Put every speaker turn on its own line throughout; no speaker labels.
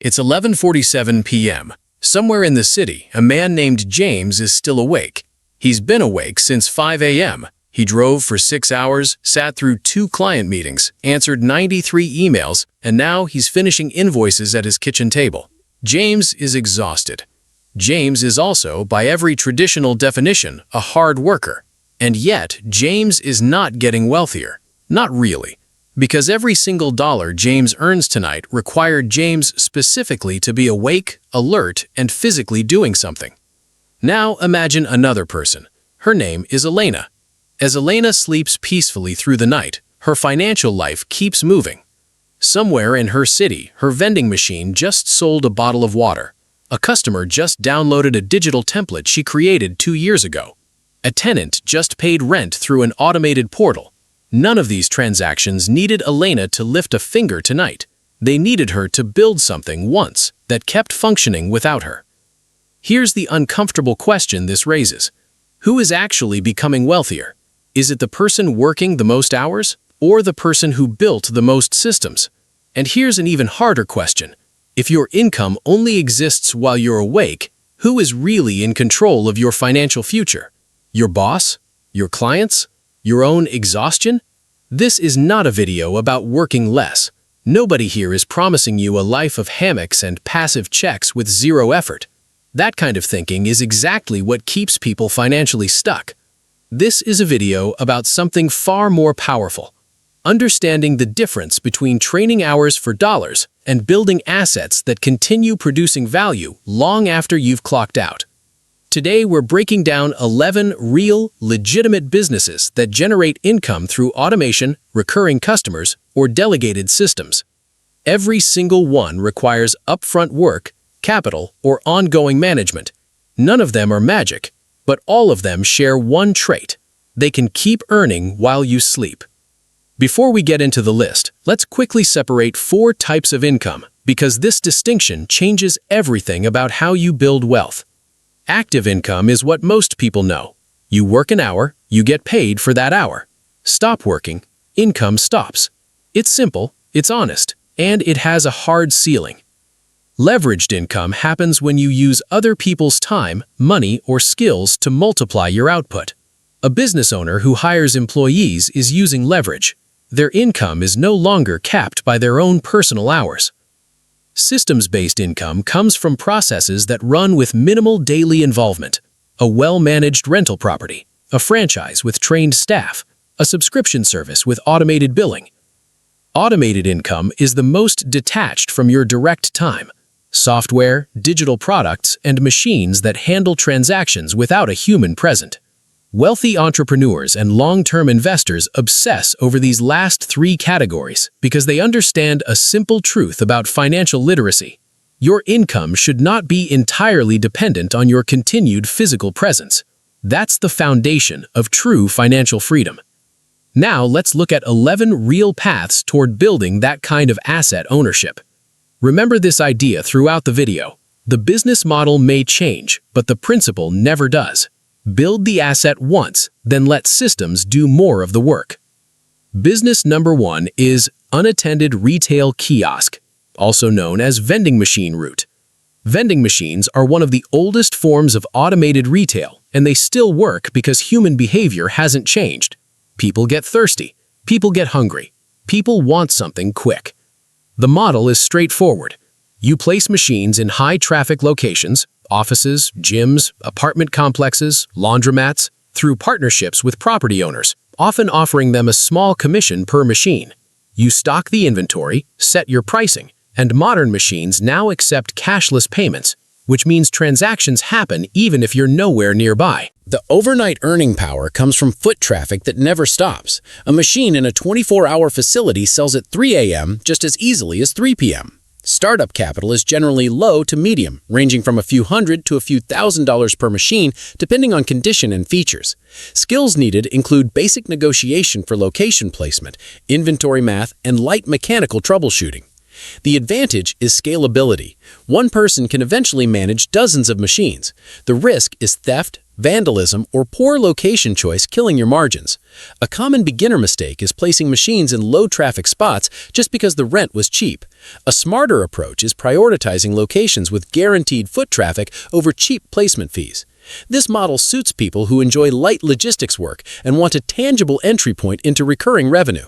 It's 11:47 p.m. Somewhere in the city, a man named James is still awake. He's been awake since 5 a.m. He drove for 6 hours, sat through 2 client meetings, answered 93 emails, and now he's finishing invoices at his kitchen table. James is exhausted. James is also, by every traditional definition, a hard worker. And yet, James is not getting wealthier. Not really. Because every single dollar James earns tonight required James specifically to be awake, alert, and physically doing something. Now imagine another person. Her name is Elena. As Elena sleeps peacefully through the night, her financial life keeps moving. Somewhere in her city, her vending machine just sold a bottle of water. A customer just downloaded a digital template she created 2 years ago. A tenant just paid rent through an automated portal. None of these transactions needed Elena to lift a finger tonight. They needed her to build something once that kept functioning without her. Here's the uncomfortable question this raises. Who is actually becoming wealthier? Is it the person working the most hours, or the person who built the most systems? And here's an even harder question. If your income only exists while you're awake, who is really in control of your financial future? Your boss? Your clients? Your own exhaustion? This is not a video about working less. Nobody here is promising you a life of hammocks and passive checks with zero effort. That kind of thinking is exactly what keeps people financially stuck. This is a video about something far more powerful. Understanding the difference between training hours for dollars and building assets that continue producing value long after you've clocked out. Today, we're breaking down 11 real, legitimate businesses that generate income through automation, recurring customers, or delegated systems. Every single one requires upfront work, capital, or ongoing management. None of them are magic, but all of them share one trait. They can keep earning while you sleep. Before we get into the list, let's quickly separate 4 types of income, because this distinction changes everything about how you build wealth. Active income is what most people know. You work an hour, you get paid for that hour. Stop working, income stops. It's simple, it's honest, and it has a hard ceiling. Leveraged income happens when you use other people's time, money, or skills to multiply your output. A business owner who hires employees is using leverage. Their income is no longer capped by their own personal hours. Systems-based income comes from processes that run with minimal daily involvement. A well-managed rental property, a franchise with trained staff, a subscription service with automated billing. Automated income is the most detached from your direct time. Software, digital products, and machines that handle transactions without a human present. Wealthy entrepreneurs and long-term investors obsess over these last 3 categories because they understand a simple truth about financial literacy. Your income should not be entirely dependent on your continued physical presence. That's the foundation of true financial freedom. Now let's look at 11 real paths toward building that kind of asset ownership. Remember this idea throughout the video. The business model may change, but the principle never does. Build the asset once, then let systems do more of the work. Business number 1 is unattended retail kiosk, also known as vending machine route. Vending machines are one of the oldest forms of automated retail, and they still work because human behavior hasn't changed. People get thirsty. People get hungry. People want something quick. The model is straightforward. You place machines in high-traffic locations, offices, gyms, apartment complexes, laundromats, through partnerships with property owners, often offering them a small commission per machine. You stock the inventory, set your pricing, and modern machines now accept cashless payments, which means transactions happen even if you're nowhere nearby.
The overnight earning power comes from foot traffic that never stops. A machine in a 24-hour facility sells at 3 a.m. just as easily as 3 p.m. Startup capital is generally low to medium, ranging from a few hundred to a few $1,000s per machine, depending on condition and features. Skills needed include basic negotiation for location placement, inventory math, and light mechanical troubleshooting. The advantage is scalability. One person can eventually manage dozens of machines. The risk is theft, vandalism, or poor location choice killing your margins. A common beginner mistake is placing machines in low-traffic spots just because the rent was cheap. A smarter approach is prioritizing locations with guaranteed foot traffic over cheap placement fees. This model suits people who enjoy light logistics work and want a tangible entry point into recurring revenue.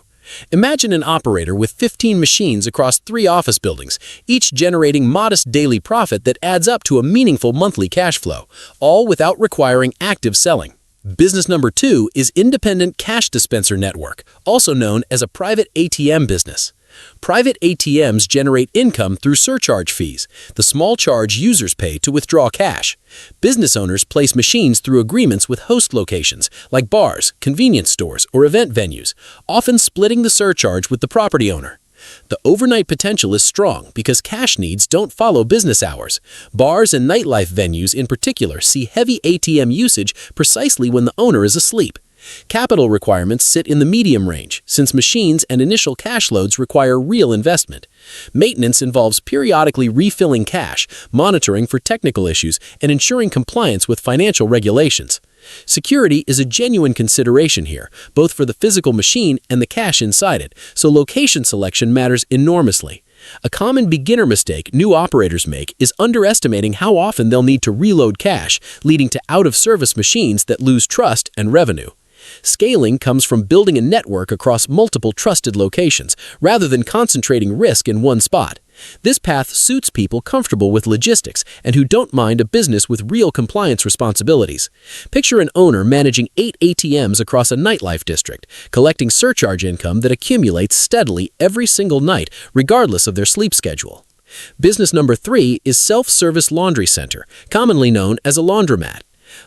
Imagine an operator with 15 machines across 3 office buildings, each generating modest daily profit that adds up to a meaningful monthly cash flow, all without requiring active selling. Business number 2 is Independent Cash Dispenser Network, also known as a private ATM business. Private ATMs generate income through surcharge fees, the small charge users pay to withdraw cash. Business owners place machines through agreements with host locations, like bars, convenience stores, or event venues, often splitting the surcharge with the property owner. The overnight potential is strong because cash needs don't follow business hours. Bars and nightlife venues in particular see heavy ATM usage precisely when the owner is asleep. Capital requirements sit in the medium range, since machines and initial cash loads require real investment. Maintenance involves periodically refilling cash, monitoring for technical issues, and ensuring compliance with financial regulations. Security is a genuine consideration here, both for the physical machine and the cash inside it, so location selection matters enormously. A common beginner mistake new operators make is underestimating how often they'll need to reload cash, leading to out-of-service machines that lose trust and revenue. Scaling comes from building a network across multiple trusted locations, rather than concentrating risk in one spot. This path suits people comfortable with logistics and who don't mind a business with real compliance responsibilities. Picture an owner managing 8 ATMs across a nightlife district, collecting surcharge income that accumulates steadily every single night, regardless of their sleep schedule. Business number 3 is Self-Service Laundry Center, commonly known as a laundromat.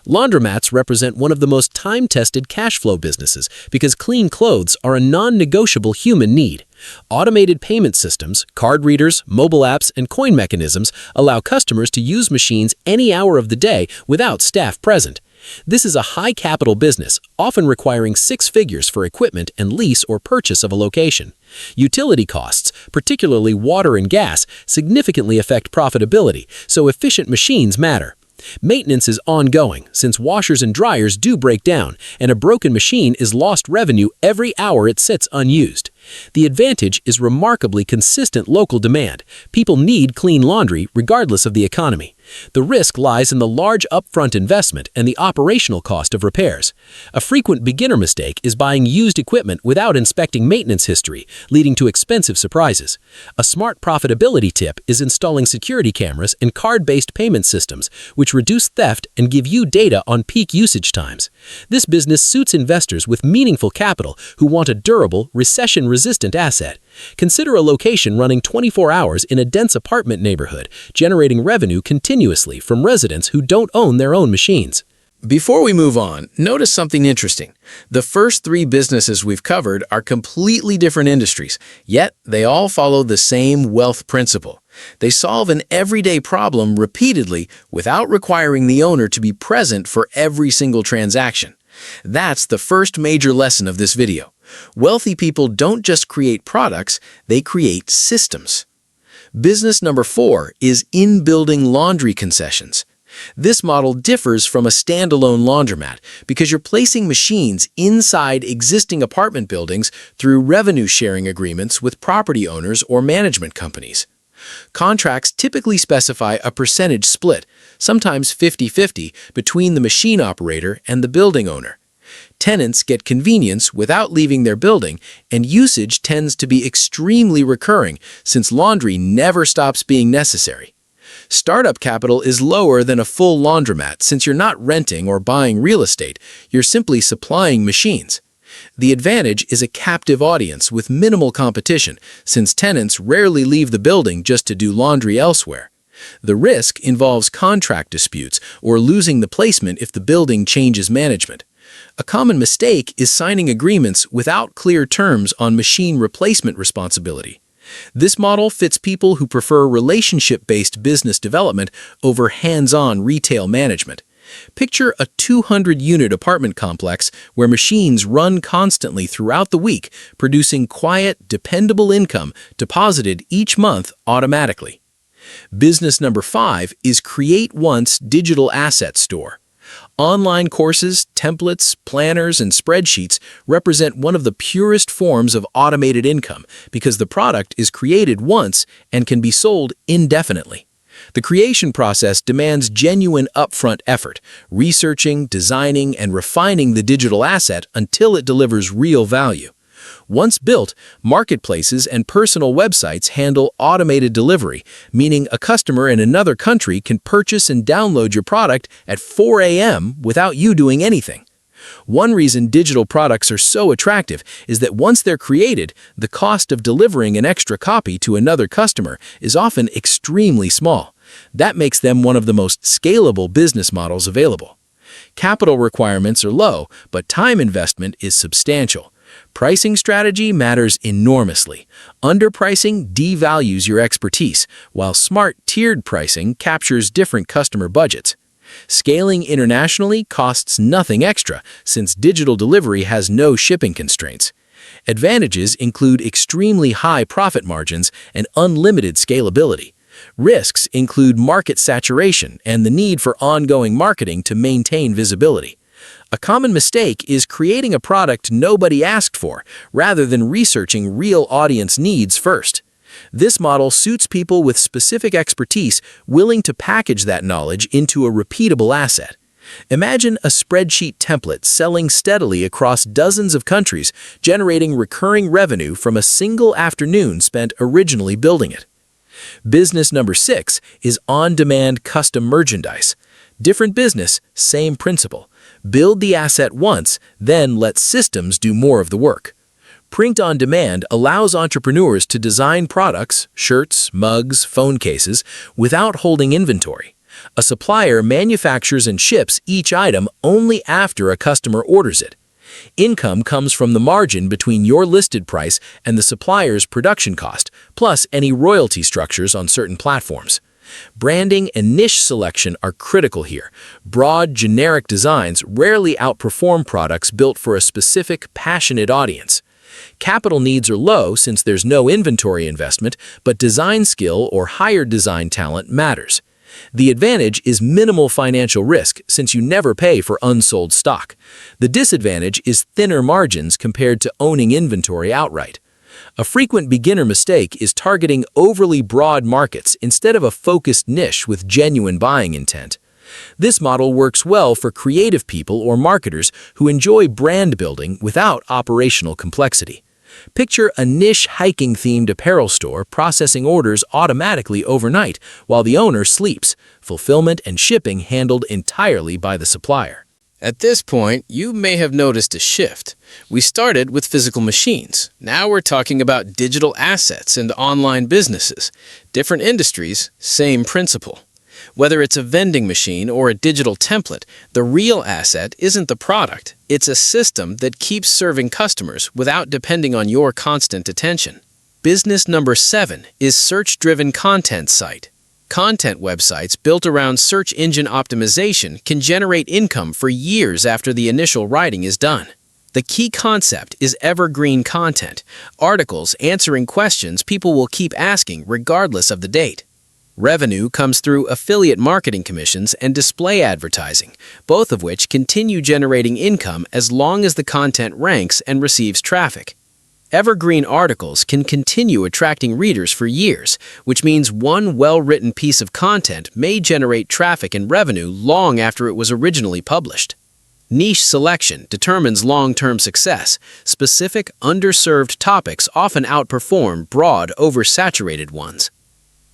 Laundromats represent one of the most time-tested cash flow businesses because clean clothes are a non-negotiable human need. Automated payment systems, card readers, mobile apps, and coin mechanisms allow customers to use machines any hour of the day without staff present. This is a high-capital business, often requiring 6 figures for equipment and lease or purchase of a location. Utility costs, particularly water and gas, significantly affect profitability, so efficient machines matter. Maintenance is ongoing, since washers and dryers do break down, and a broken machine is lost revenue every hour it sits unused. The advantage is remarkably consistent local demand. People need clean laundry regardless of the economy. The risk lies in the large upfront investment and the operational cost of repairs. A frequent beginner mistake is buying used equipment without inspecting maintenance history, leading to expensive surprises. A smart profitability tip is installing security cameras and card-based payment systems, which reduce theft and give you data on peak usage times. This business suits investors with meaningful capital who want a durable, recession-resistant asset. Consider a location running 24 hours in a dense apartment neighborhood, generating revenue continuously from residents who don't own their own machines.
Before we move on, notice something interesting. The first 3 businesses we've covered are completely different industries, yet they all follow the same wealth principle. They solve an everyday problem repeatedly without requiring the owner to be present for every single transaction. That's the first major lesson of this video. Wealthy people don't just create products, they create systems. Business number 4 is in-building laundry concessions. This model differs from a standalone laundromat because you're placing machines inside existing apartment buildings through revenue-sharing agreements with property owners or management companies. Contracts typically specify a percentage split, sometimes 50-50, between the machine operator and the building owner. Tenants get convenience without leaving their building, and usage tends to be extremely recurring since laundry never stops being necessary. Startup capital is lower than a full laundromat since you're not renting or buying real estate, you're simply supplying machines. The advantage is a captive audience with minimal competition since tenants rarely leave the building just to do laundry elsewhere. The risk involves contract disputes or losing the placement if the building changes management. A common mistake is signing agreements without clear terms on machine replacement responsibility. This model fits people who prefer relationship-based business development over hands-on retail management. Picture a 200-unit apartment complex where machines run constantly throughout the week, producing quiet, dependable income deposited each month automatically. Business number 5 is Create Once Digital Asset Store. Online courses, templates, planners, and spreadsheets represent one of the purest forms of automated income because the product is created once and can be sold indefinitely. The creation process demands genuine upfront effort, researching, designing, and refining the digital asset until it delivers real value. Once built, marketplaces and personal websites handle automated delivery, meaning a customer in another country can purchase and download your product at 4 a.m. without you doing anything. One reason digital products are so attractive is that once they're created, the cost of delivering an extra copy to another customer is often extremely small. That makes them one of the most scalable business models available. Capital requirements are low, but time investment is substantial. Pricing strategy matters enormously. Underpricing devalues your expertise, while smart tiered pricing captures different customer budgets. Scaling internationally costs nothing extra since digital delivery has no shipping constraints. Advantages include extremely high profit margins and unlimited scalability. Risks include market saturation and the need for ongoing marketing to maintain visibility. A common mistake is creating a product nobody asked for, rather than researching real audience needs first. This model suits people with specific expertise willing to package that knowledge into a repeatable asset. Imagine a spreadsheet template selling steadily across dozens of countries, generating recurring revenue from a single afternoon spent originally building it. Business number 6 is on-demand custom merchandise. Different business, same principle. Build the asset once, then let systems do more of the work. Print on demand allows entrepreneurs to design products, shirts, mugs, phone cases, without holding inventory. A supplier manufactures and ships each item only after a customer orders it. Income comes from the margin between your listed price and the supplier's production cost, plus any royalty structures on certain platforms. Branding and niche selection are critical here. Broad, generic designs rarely outperform products built for a specific, passionate audience. Capital needs are low since there's no inventory investment, but design skill or hired design talent matters. The advantage is minimal financial risk since you never pay for unsold stock. The disadvantage is thinner margins compared to owning inventory outright. A frequent beginner mistake is targeting overly broad markets instead of a focused niche with genuine buying intent. This model works well for creative people or marketers who enjoy brand building without operational complexity. Picture a niche hiking-themed apparel store processing orders automatically overnight while the owner sleeps, fulfillment and shipping handled entirely by the supplier. At this point, you may have noticed a shift. We started with physical machines. Now we're talking about digital assets and online businesses. Different industries, same principle. Whether it's a vending machine or a digital template, the real asset isn't the product. It's a system that keeps serving customers without depending on your constant attention. Business number 7 is search-driven content site. Content websites built around search engine optimization can generate income for years after the initial writing is done. The key concept is evergreen content, articles answering questions people will keep asking regardless of the date. Revenue comes through affiliate marketing commissions and display advertising, both of which continue generating income as long as the content ranks and receives traffic. Evergreen articles can continue attracting readers for years, which means one well-written piece of content may generate traffic and revenue long after it was originally published. Niche selection determines long-term success. Specific, underserved topics often outperform broad, oversaturated ones.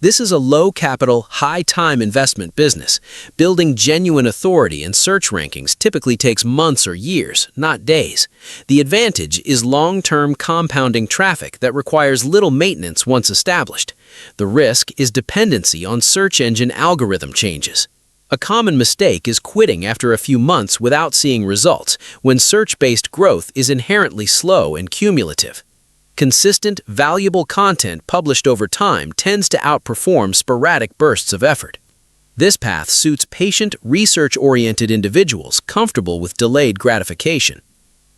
This is a low-capital, high-time investment business. Building genuine authority and search rankings typically takes months or years, not days. The advantage is long-term compounding traffic that requires little maintenance once established. The risk is dependency on search engine algorithm changes. A common mistake is quitting after a few months without seeing results, when search-based growth is inherently slow and cumulative. Consistent, valuable content published over time tends to outperform sporadic bursts of effort.
This path suits patient, research-oriented individuals comfortable with delayed gratification.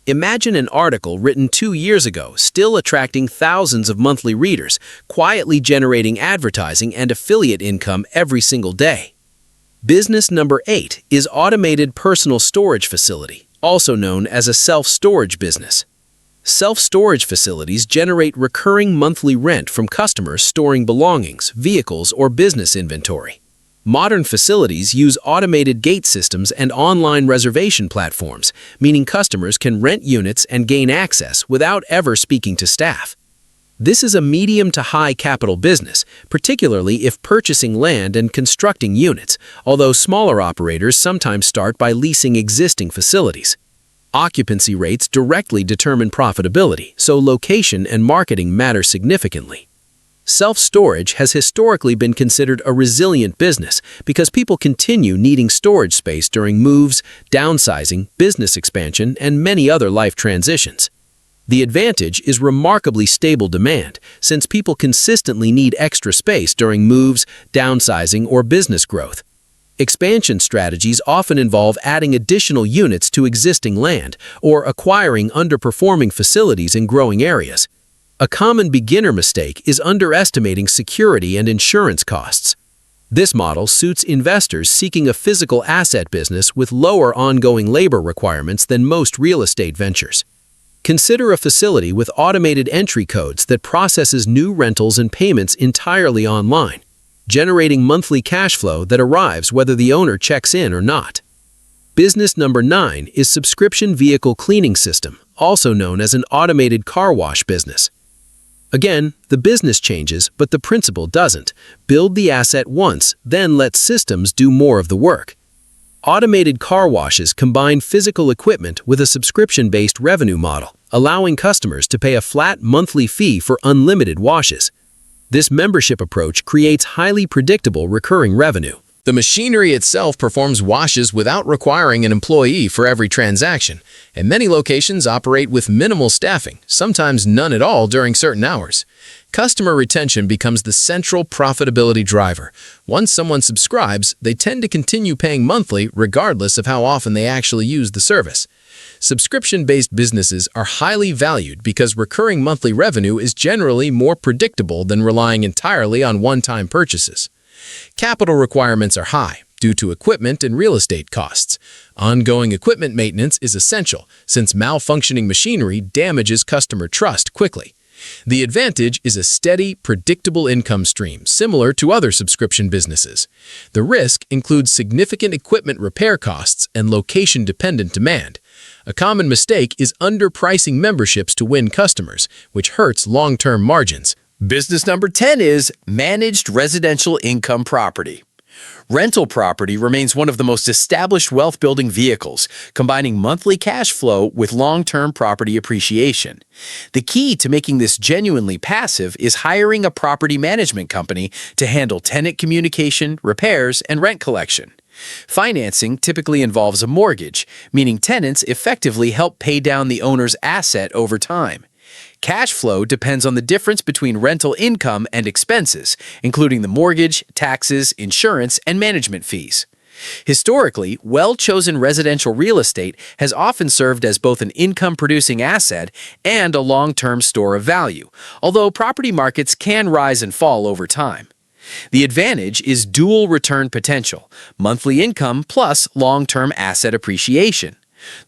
Imagine an article written 2 years ago, still attracting thousands of monthly readers, quietly generating advertising and affiliate income every single day. Business number 8 is automated personal storage facility, also known as a self-storage business. Self-storage facilities generate recurring monthly rent from customers storing belongings, vehicles, or business inventory. Modern facilities use automated gate systems and online reservation platforms, meaning customers can rent units and gain access without ever speaking to staff. This is a medium to high capital business, particularly if purchasing land and constructing units, although smaller operators sometimes start by leasing existing facilities. Occupancy rates directly determine profitability, so location and marketing matter significantly. Self-storage has historically been considered a resilient business because people continue needing storage space during moves, downsizing, business expansion, and many other life transitions. The advantage is remarkably stable demand, since people consistently need extra space during moves, downsizing, or business growth. Expansion strategies often involve adding additional units to existing land or acquiring underperforming facilities in growing areas. A common beginner mistake is underestimating security and insurance costs. This model suits investors seeking a physical asset business with lower ongoing labor requirements than most real estate ventures. Consider a facility with automated entry codes that processes new rentals and payments entirely online, generating monthly cash flow that arrives whether the owner checks in or not. Business number 9 is subscription vehicle cleaning system, also known as an automated car wash business. Again, the business changes, but the principle doesn't. Build the asset once, then let systems do more of the work. Automated car washes combine physical equipment with a subscription-based revenue model, allowing customers to pay a flat monthly fee for unlimited washes. This membership approach creates highly predictable recurring revenue.
The machinery itself performs washes without requiring an employee for every transaction, and many locations operate with minimal staffing, sometimes none at all during certain hours. Customer retention becomes the central profitability driver. Once someone subscribes, they tend to continue paying monthly regardless of how often they actually use the service. Subscription-based businesses are highly valued because recurring monthly revenue is generally more predictable than relying entirely on one-time purchases. Capital requirements are high due to equipment and real estate costs. Ongoing equipment maintenance is essential since malfunctioning machinery damages customer trust quickly. The advantage is a steady, predictable income stream similar to other subscription businesses. The risk includes significant equipment repair costs and location-dependent demand. A common mistake is underpricing memberships to win customers, which hurts long-term margins.
Business number 10 is managed residential income property. Rental property remains one of the most established wealth-building vehicles, combining monthly cash flow with long-term property appreciation. The key to making this genuinely passive is hiring a property management company to handle tenant communication, repairs, and rent collection. Financing typically involves a mortgage, meaning tenants effectively help pay down the owner's asset over time. Cash flow depends on the difference between rental income and expenses, including the mortgage, taxes, insurance, and management fees. Historically, well-chosen residential real estate has often served as both an income-producing asset and a long-term store of value, although property markets can rise and fall over time. The advantage is dual return potential, monthly income plus long-term asset appreciation.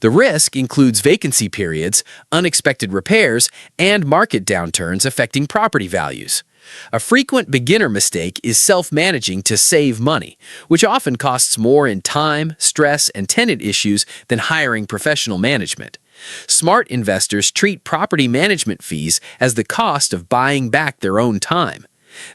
The risk includes vacancy periods, unexpected repairs, and market downturns affecting property values. A frequent beginner mistake is self-managing to save money, which often costs more in time, stress, and tenant issues than hiring professional management. Smart investors treat property management fees as the cost of buying back their own time.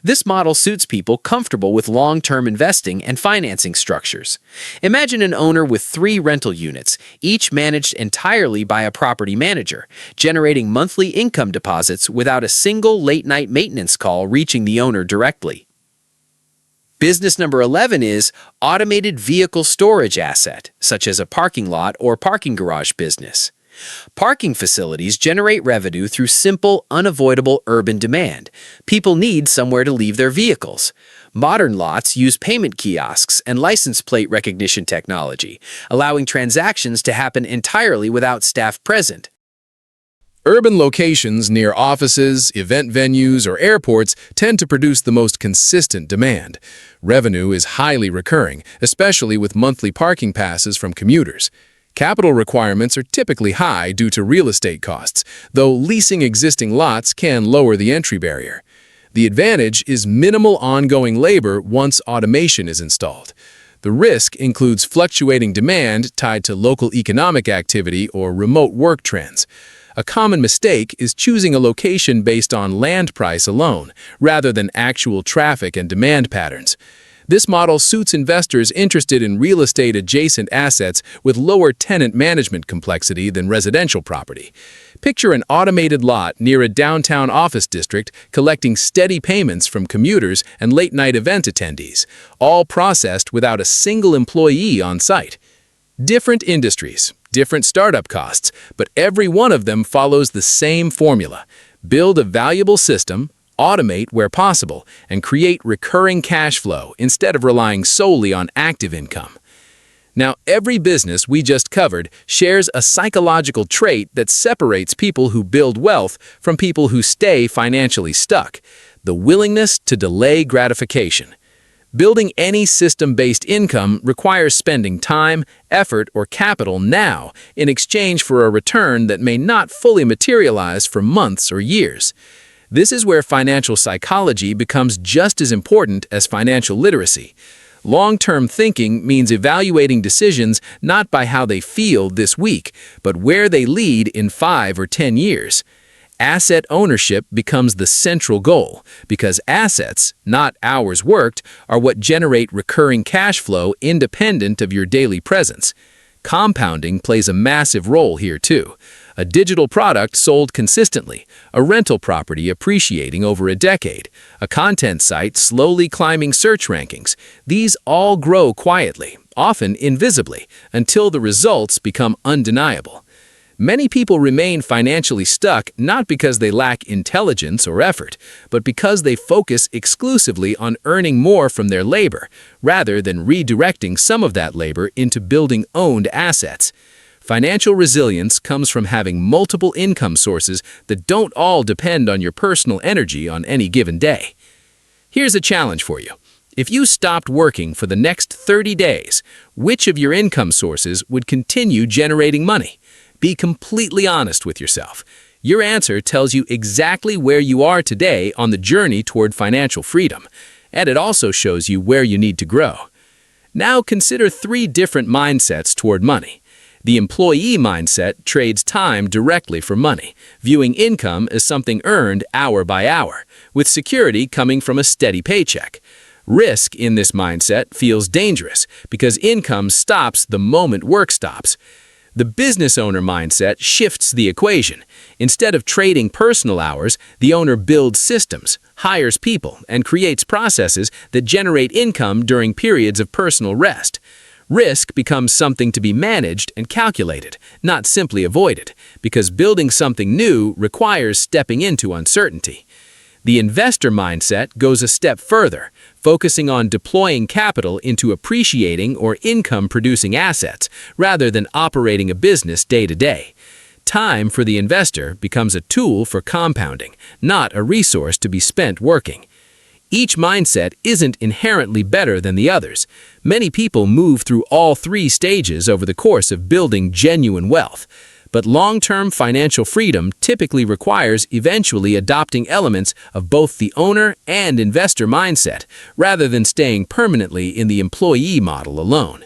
This model suits people comfortable with long-term investing and financing structures. Imagine an owner with 3 rental units, each managed entirely by a property manager, generating monthly income deposits without a single late-night maintenance call reaching the owner directly. Business number 11 is automated vehicle storage asset, such as a parking lot or parking garage business. Parking facilities generate revenue through simple, unavoidable urban demand. People need somewhere to leave their vehicles. Modern lots use payment kiosks and license plate recognition technology, allowing transactions to happen entirely without staff present.
Urban locations near offices, event venues, or airports tend to produce the most consistent demand. Revenue is highly recurring, especially with monthly parking passes from commuters. Capital requirements are typically high due to real estate costs, though leasing existing lots can lower the entry barrier. The advantage is minimal ongoing labor once automation is installed. The risk includes fluctuating demand tied to local economic activity or remote work trends. A common mistake is choosing a location based on land price alone, rather than actual traffic and demand patterns. This model suits investors interested in real estate-adjacent assets with lower tenant management complexity than residential property. Picture an automated lot near a downtown office district collecting steady payments from commuters and late-night event attendees, all processed without a single employee on site. Different industries, different startup costs, but every one of them follows the same formula. Build a valuable system, automate where possible, and create recurring cash flow instead of relying solely on active income. Now, every business we just covered shares a psychological trait that separates people who build wealth from people who stay financially stuck: the willingness to delay gratification. Building any system-based income requires spending time, effort, or capital now in exchange for a return that may not fully materialize for months or years. This is where financial psychology becomes just as important as financial literacy. Long-term thinking means evaluating decisions not by how they feel this week, but where they lead in 5 or 10 years. Asset ownership becomes the central goal, because assets, not hours worked, are what generate recurring cash flow independent of your daily presence. Compounding plays a massive role here too. A digital product sold consistently, a rental property appreciating over a decade, a content site slowly climbing search rankings. These all grow quietly, often invisibly, until the results become undeniable. Many people remain financially stuck not because they lack intelligence or effort, but because they focus exclusively on earning more from their labor, rather than redirecting some of that labor into building owned assets. Financial resilience comes from having multiple income sources that don't all depend on your personal energy on any given day. Here's a challenge for you. If you stopped working for the next 30 days, which of your income sources would continue generating money? Be completely honest with yourself. Your answer tells you exactly where you are today on the journey toward financial freedom, and it also shows you where you need to grow. Now consider 3 different mindsets toward money. The employee mindset trades time directly for money, viewing income as something earned hour by hour, with security coming from a steady paycheck. Risk in this mindset feels dangerous because income stops the moment work stops. The business owner mindset shifts the equation. Instead of trading personal hours, the owner builds systems, hires people, and creates processes that generate income during periods of personal rest. Risk becomes something to be managed and calculated, not simply avoided, because building something new requires stepping into uncertainty. The investor mindset goes a step further, focusing on deploying capital into appreciating or income-producing assets, rather than operating a business day to day. Time for the investor becomes a tool for compounding, not a resource to be spent working. Each mindset isn't inherently better than the others. Many people move through all 3 stages over the course of building genuine wealth. But long-term financial freedom typically requires eventually adopting elements of both the owner and investor mindset, rather than staying permanently in the employee model alone.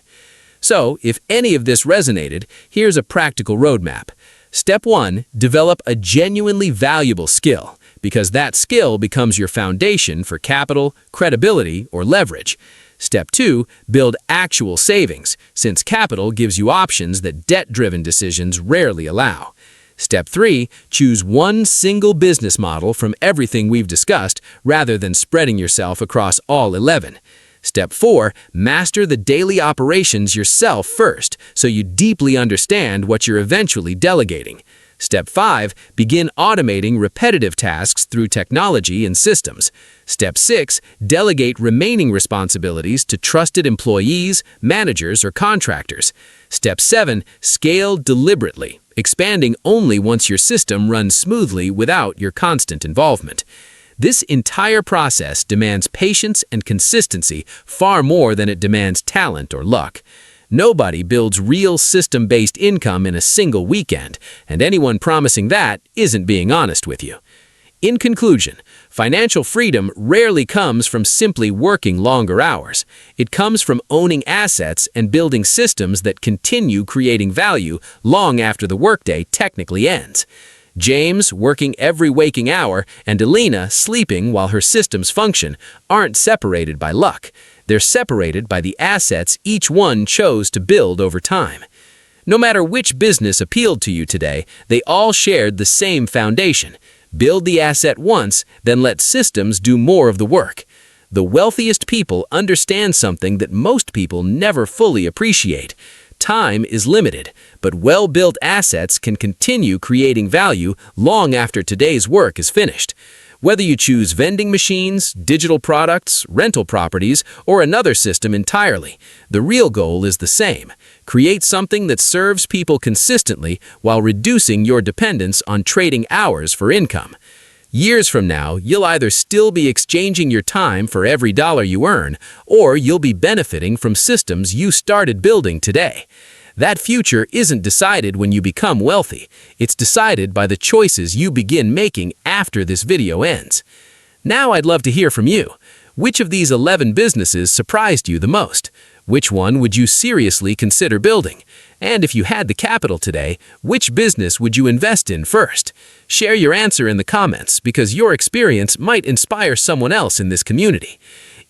So, if any of this resonated, here's a practical roadmap. Step 1, develop a genuinely valuable skill, because that skill becomes your foundation for capital, credibility, or leverage. Step 2, build actual savings, since capital gives you options that debt-driven decisions rarely allow. Step 3, choose one single business model from everything we've discussed rather than spreading yourself across all 11.
Step 4, master the daily operations yourself first, so you deeply understand what you're eventually delegating. Step 5, begin automating repetitive tasks through technology and systems. Step 6, delegate remaining responsibilities to trusted employees, managers, or contractors. Step 7, scale deliberately, expanding only once your system runs smoothly without your constant involvement. This entire process demands patience and consistency far more than it demands talent or luck. Nobody builds real system-based income in a single weekend, and anyone promising that isn't being honest with you. In conclusion, financial freedom rarely comes from simply working longer hours. It comes from owning assets and building systems that continue creating value long after the workday technically ends. James, working every waking hour, and Alina, sleeping while her systems function, aren't separated by luck. They're separated by the assets each one chose to build over time. No matter which business appealed to you today, they all shared the same foundation. Build the asset once, then let systems do more of the work. The wealthiest people understand something that most people never fully appreciate. Time is limited, but well-built assets can continue creating value long after today's work is finished. Whether you choose vending machines, digital products, rental properties, or another system entirely, the real goal is the same. Create something that serves people consistently while reducing your dependence on trading hours for income. Years from now, you'll either still be exchanging your time for every dollar you earn, or you'll be benefiting from systems you started building today. That future isn't decided when you become wealthy. It's decided by the choices you begin making after this video ends. Now I'd love to hear from you. Which of these 11 businesses surprised you the most? Which one would you seriously consider building? And if you had the capital today, which business would you invest in first? Share your answer in the comments because your experience might inspire someone else in this community.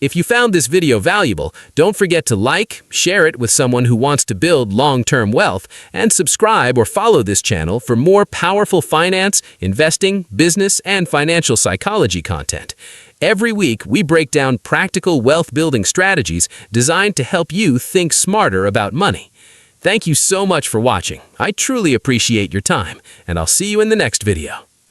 If you found this video valuable, don't forget to like, share it with someone who wants to build long-term wealth, and subscribe or follow this channel for more powerful finance, investing, business, and financial psychology content. Every week, we break down practical wealth-building strategies designed to help you think smarter about money. Thank you so much for watching. I truly appreciate your time, and I'll see you in the next video.